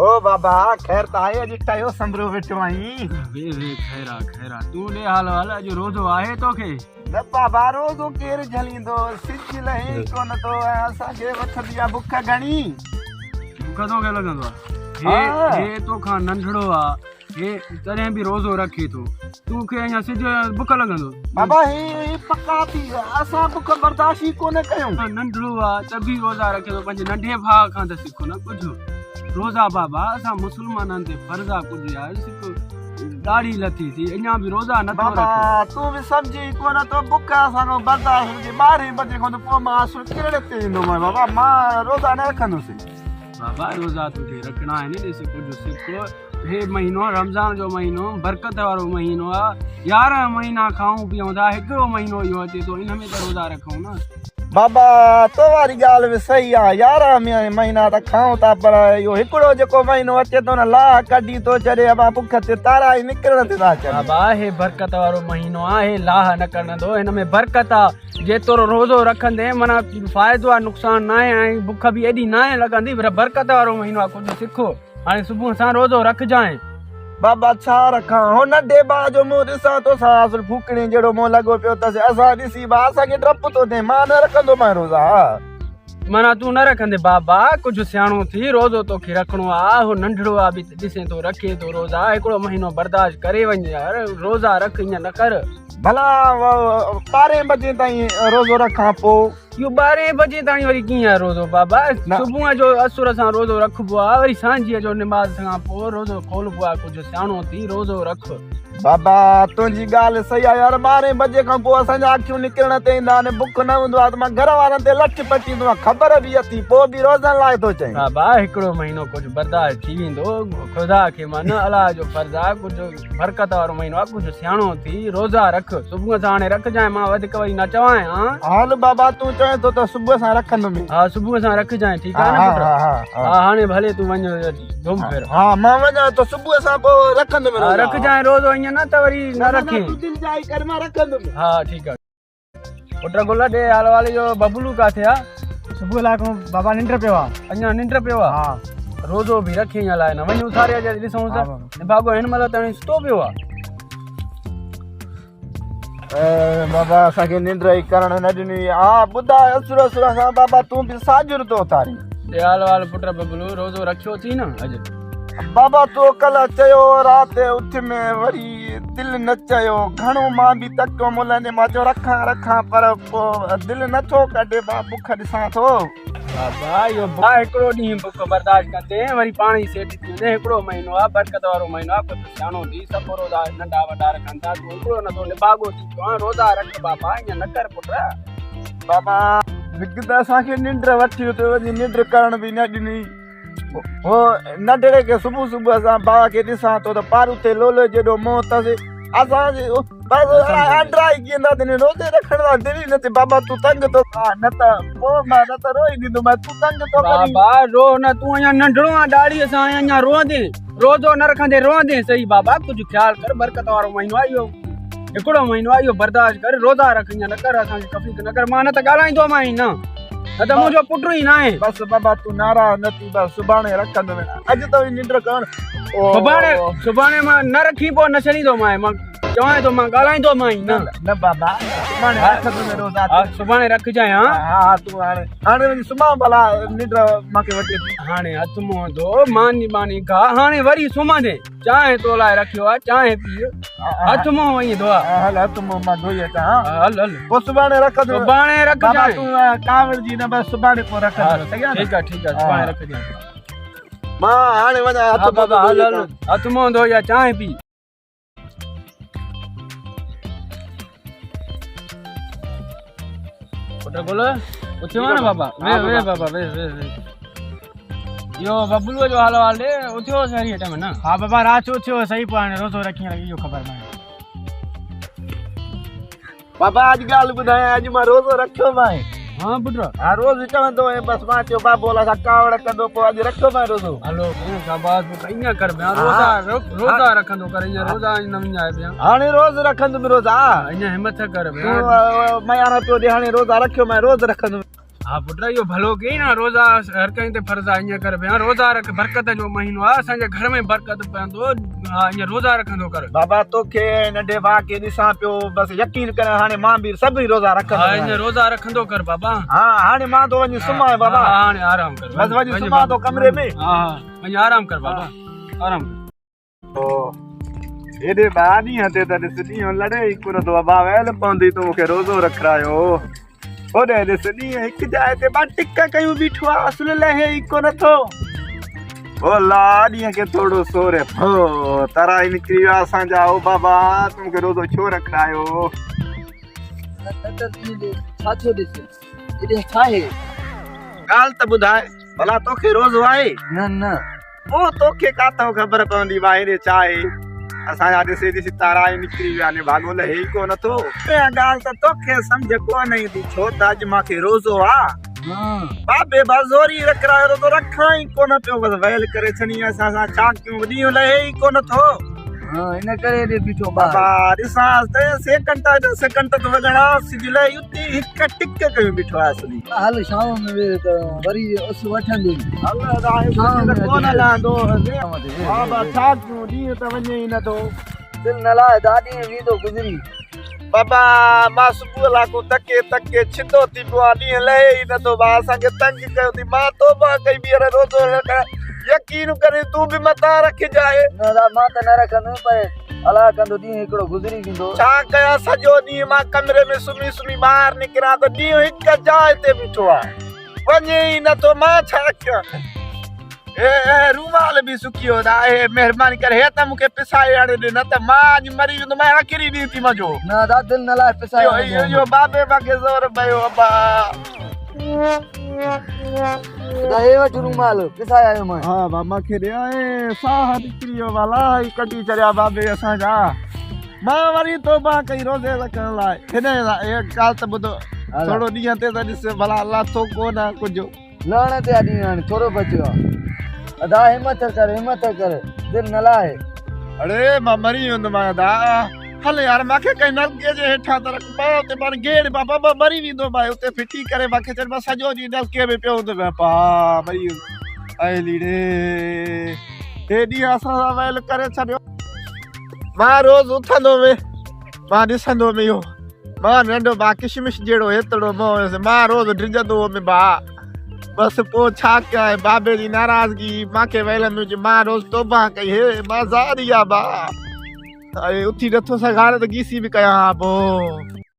ओ बाबा खैर ताए अॼु कयो संभरो वेठो आई वे खैरा खैरा तू ॾे हाल हाल अॼु रोज़ो आहे तोखे न बाबा रोज़ो केरु झलींदो सिज लहे कोन थो ऐं असांखे वठंदी आहे बुख घणी बुख तोखे लॻंदो आहे हे तोखां नंढड़ो आहे हे तॾहिं बि रोज़ो रखे थो तोखे अञा सिज बुख लॻंदो बाबा हे पका थी असां बुख बर्दाश्त ई कोन कयूं नंढड़ो आहे त बि रोज़ा रखे थो पंहिंजे नंढे भाउ खां त सिखो न कुझु रोज़ा बाबा असां मुस्लमाननि ते फर्ज़ आहे कुझु आहे सिक ॾाढी लथी थी अञा बि रोज़ा नथो रखे तूं बि सम्झी कोन थो बुख असांजो बर्दाश्त हुजे 12 बजे खां पोइ मां किरड़े ते ईंदोमांइ बाबा मां रोज़ा न रखंदुसि बाबा रोज़ा तोखे रखणा आहिनि ॾिस कुझु सिक हे महीनो रमज़ान जो महीनो बरकत वारो महीनो आहे 11 महीना खाऊं पीऊं था हिकिड़ो महीनो इहो अचे थो इन में त रोज़ा रखूं न बाबा तो वारी ॻाल्हि बि सही आहे 11 महीना त खाऊं था पर इहो हिकिड़ो जेको महीनो अचे थो न लाह कढी थो छॾे अबां बुख ते तारा ई निकिरण ते था अचनि बाबा हे बरकत वारो महीनो आहे लाह न कढंदो हिन में बरकत आहे जेतिरो रोज़ो रखंदे माना फ़ाइदो आहे नुक़सानु न आहे ऐं बुख बि एॾी न आहे लॻंदी पर बरकत वारो महीनो आहे कुझु सिखो हाणे सुबुह सां रोज़ो रखजांइ बाबा छा रखां हो नंढे भाउ जो मुंहुं ॾिसां थो सां फूकणी जहिड़ो मुंहुं लॻो पियो अथसि असां ॾिसी बा असांखे डपु थो थिए मां न रखंदोमांइ रोज़ा माना तूं न रखंदे बाबा कुझु सियाणो थी रोज़ो तोखे रखिणो आहे हो नंढड़ो आहे बि ॾिसे थो रखे थो रोज़ा हिकिड़ो महीनो बर्दाश्त करे वञ यार रोज़ा रख ईअं न कर भला 12 बजे ताईं रोज़ो रखां पोइ इहो 12 बजे ताईं वरी कीअं आहे रोज़ो बाबा सुबुह जो असुर सां रोज़ो रखबो आहे वरी सांझीअ जो निमाज़ खां पोइ रोज़ो खोलबो आहे कुझु सियाणो थी रोज़ो रख बाबा तुंहिंजी ॻाल्हि सही आहे यार 12 बजे खां पोइ असांजा अखियूं निकिरण ते ईंदा आहिनि बुख न हूंदो आहे त मां घर वारनि ते लठ पटींदो आहियां ख़बर बि अथई पोइ बि रोज़नि लाइ थो चई बाबा हिकिड़ो महीनो कुझु बर्दाश्त थी वेंदो ख़ुदा खे मन अलाह जो फर्ज़ आहे कुझु बरकत वारो महीनो आहे कुझु सियाणो थी रोज़ा रख सुबुह सां हाणे रखजांइ मां वधीक वरी न चवां हाल बाबा तूं चए थो त सुबुह सां रखंदुमि हा सुबुह सां रखजांइ ठीकु आहे न पुटु हा हाणे भले तूं वञ घुम फिर हा मां वञा त सुबुह सां पोइ रखंदुमि रखजांइ रोज़ो ईअं न त वरी न रखे हा ठीकु आहे पुट गुल ॾे हाल वाले जो बबलू किथे आहे सुबुह लाइ बाबा निंड पियो आहे अञा निंड पियो आहे हा रोज़ो बि रखे ईअं लाइ न वञ उथारे अचे ॾिसूं त बाबो हिन महिल ताईं सुतो पियो आहे बाबा असांखे निंड ई करण न ॾिनी हा ॿुधाए असुर असुर सां बाबा तूं बि साजुर थो उथारी ॾे हाल वाल पुट बबलू रोज़ो रखियो थी न अॼु बाबा तो कल्ह चयो राति उथ में वरी दिलि न चयो घणो मां बि तकियो मुलनि मां चयो रखां पर पोइ दिलि नथो कढे बा बुख ॾिसां थो बाबा इहो बा हिकिड़ो ॾींहुं बुख बर्दाश्त कंदे वरी पाण ई सेट थी वेंदे हिकिड़ो महीनो आहे बरकत वारो महीनो आहे कुझु सियाणो थी सभु रोज़ा नंढा वॾा रखनि था तूं हिकिड़ो नथो निभागो थी पियो रोज़ा रख बाबा ईअं न कर पुट बाबा हिकु त असांखे निंड वठी त वरी निंड करण बि न ॾिनी हो नंढड़े खे सुबुह सुबुह असां भाउ खे ॾिसां थो त पारू ते लोलो जेॾो मोह अथसि असांजे रोज़े रखण लाइ दिलि न थिए बाबा तूं तंग थो न त पोइ मां न त रोई ॾींदोमांइ तूं तंग थो बाबा रो न तूं अञा नंढड़ो आहे ॾाढ़ीअ सां अञा रोअंदे रोज़ो न रखंदे रोअंदे सही बाबा कुझु ख़्यालु कर बरकत वारो महीनो आहे इहो हिकिड़ो महीनो आहे इहो बर्दाश्त कर रोज़ा रख ईअं न कर असांखे तकलीफ़ न कर मां न त ॻाल्हाईंदोमांइ न त मुंहिंजो पुटु ई न आहे बसि बाबा तूं नाराज़ न थी बसि सुभाणे रखंदुमि अॼु त निंड करण सुभाणे मां न रखी पोइ न छॾींदोमांइ मां चवां थो मां ॻाल्हाईंदोमांइ न बाबा सुभाणे रखंदुमि रोज़ा सुभाणे रखजांइ हा तूं हाणे वञी सुम्हां भला निंड मूंखे वठी थी हाणे हथु मुंहुं धो मानी बानी गा हाणे वरी सुम्हंदे चांहि तो लाइ रखियो आहे चांहि पी हथु मुंहुं वञी धोआ हल हथु मुंहुं मां धोई अचां हल हल पोइ सुभाणे रखंदुमि सुभाणे रखजांइ तूं कांवड़ जी न बसि सुभाणे पोइ रखंदुमि ठीकु आहे सुभाणे रखजांइ मां हाणे वञा हथु बाबा हल हल हथु मुंहुं धो या चांहि पी पुट गुल उथियो आहे न बाबा वे बाबा वे इहो बबलूअ जो हाल वाल ॾे उथियो सही टाइम न हा बाबा राति उथियो सही पोइ हाणे रोज़ो रखी लॻी इहो ख़बर न बाबा अॼु ॻाल्हि ॿुधायां अॼु मां रोज़ो रखियो मां हा पुट हा रोज़ चवंदो बसि मां चयो बाबो असां कावड़ कंदो पोइ अॼु रखियो मां रोज़ो हलो शाबाश ईअं कर रोज़ा रखंदो कर ईअं रोज़ा न विञाए पिया हाणे रोज़ रखंदुमि रोज़ा ईअं हिमत कर मयां न पियो ॾे हाणे रोज़ा रखियो मां रोज़ रखंदुमि हाँ पुट इहो भलो कई ना रोज़ा हर कंहिं ते फर्ज़ आहे ईअं कर भेण रोज़ा रख बरकत जो महीनो आहे असांजे घर में बरकत पवंदो हा ईअं रोज़ा रखंदो कर बाबा तोखे नंढे भाउ खे ॾिसां पियो बसि यकीन कर हाणे मां बि सभई रोज़ा हा रखंदो ईअं रोज़ा रखंदो कर बाबा हा हाणे मां तो वञी सुम्हां बाबा हा, हाणे आराम कर बसि वञी सुम्हां तो कमरे में हा हा वञी आराम कर बाबा आराम कर ओ एॾे ॿार ॾींहं ते त ॾिस ॾींहं लड़े ई कोन थो बाबा वेल पवंदी तूं मूंखे रोज़ो रखायो होॾे ॾिस ॾींहं हिकु जाइ ते ॿ टिक कयूं बीठो आहे असुल लहे ई कोन थो ओ ला ॾींहं खे थोरो सोरे हो तरा ई निकिरी विया असांजा ओ बाबा तूं मूंखे रोज़ो छो रखायो छा थियो ॾिस हेॾे छा आहे ॻाल्हि त ॿुधाए भला तोखे रोज़ो आहे न न पोइ तोखे काथां ख़बर पवंदी भाई हेॾे छा आहे असांजा ॾिसी ॾिसी तारा ई निकिरी विया ने भाॻो लहे ई कोन थो ॻाल्हि त तोखे सम्झ कोन ईंदी छो त अॼु मूंखे रोज़ो आहे बाबे बाज़ोरी रखरायो रोज़ो रखां ई कोन पियो बसि वहल करे छॾी असां सां छा कयूं ॾींहुं लहे ई कोन थो इन करे हेॾे बीठो बाबा ॾिसां त सेकंड तो वॼणा सिज लहे उते हिक टिक कयूं बीठो आहे असली हल शाम में वेह त वरी उस वठंदो कोन लहंदो बाबा छा कयूं ॾींहुं त वञे ई नथो दिल न लाहे दादी वींदो गुज़री बाबा मां सुबुह लाको तके छिदो थी पियो आहे ॾींहुं लहे ई नथो बा असांखे तंग कयो थी मां तौबा कई ॿीहर रोज़ो रखां यकीन करे तूं बि मथां रखजाए न मां त न रखंदुमि पर अलाह कंदो ॾींहुं हिकिड़ो गुज़री वेंदो छा कयां सॼो ॾींहुं मां कमरे में सुम्ही सुम्ही ॿाहिरि निकिरां त ॾींहुं हिक जाइ ते बीठो आहे वञे ई नथो मां छा कयां रूमाल बि सुकी वियो आहे महिरबानी करे हे त मूंखे पिसाए आणे ॾे न त मां अॼु मरी वेंदो मैं आख़िरी ॾींहुं थी मजो न दा दिल न लाहे पिसायो इहो बाबे मूंखे ज़ोर पियो अब्बा हे वठ रूमाल पिसाए आयो मां हा बाबा खे ॾे साह निकिरी वियो वाला ई कढी छॾिया बाबे असांजा मां वरी तौबा कई रोज़े रखण लाइ हिन ॻाल्हि त ॿुधो थोरो ॾींहं ते त ॾिस भला अलाह थो कोन कुझु लहण ते ॾींहुं हाणे थोरो बचियो आहे अदा हिम्मत कर दिल न लाहे अड़े मां मरी वेंदुमि अदा हल यार मूंखे कहीं नलके जे हेठां त रख ते पर गेड़ बाबा मरी वेंदो भाई उते फिटी करे मूंखे चल मां सॼो ॾींहुं नलके में पियो हूंदो पा मरी ऐं लीड़े हे ॾींहुं असां सां वहल करे छॾियो मां रोज़ उथंदो मां ॾिसंदो इहो मां नंढो भाउ किशमिश जहिड़ो हेतिरो मां हुयुसि मां रोज़ डिॼंदो हुउमि भाउ बसि पोइ छा कयां बाबे जी नाराज़गी मूंखे वहल में हुजे मां रोज़ तौबा कई हे मां ज़ारी आहे भाउ उथी नथो सघां त गीसी बि कयां पोइ